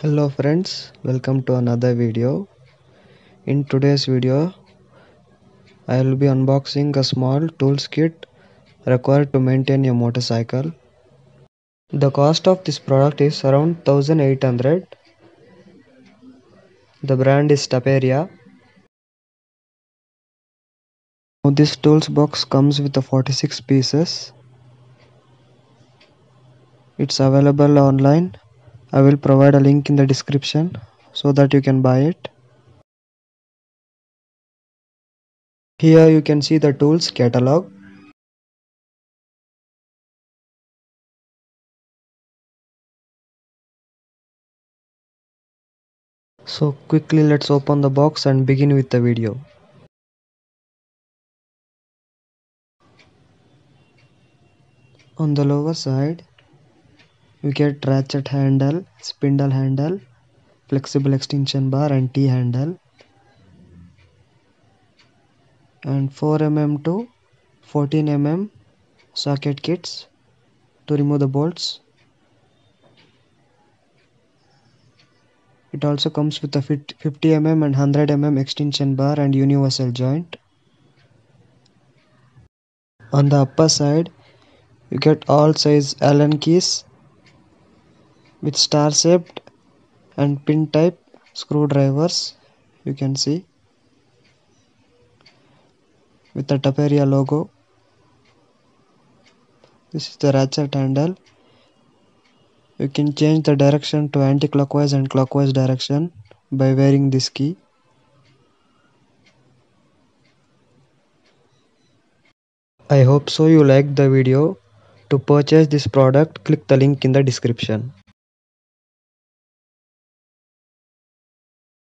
Hello friends, welcome to another video. In today's video, I will be unboxing a small tools kit required to maintain a motorcycle. The cost of this product is around 1800. The brand is TAPARIA. Now this tools box comes with 46 pieces. It's available online. I will provide a link in the description so that you can buy it. Here you can see the tools catalog. So quickly let's open the box and begin with the video. On the lower side, you get ratchet handle, spindle handle, flexible extension bar and T handle, and 4 mm to 14 mm socket kits to remove the bolts. It also comes with a 50 mm and 100 mm extension bar and universal joint. On the upper side, you get all size Allen keys with star shaped and pin type screwdrivers. You can see with the TAPARIA logo. This is the ratchet handle. You can change the direction to anti-clockwise and clockwise direction by wearing this key. I hope so you liked the video. To purchase this product, click the link in the description.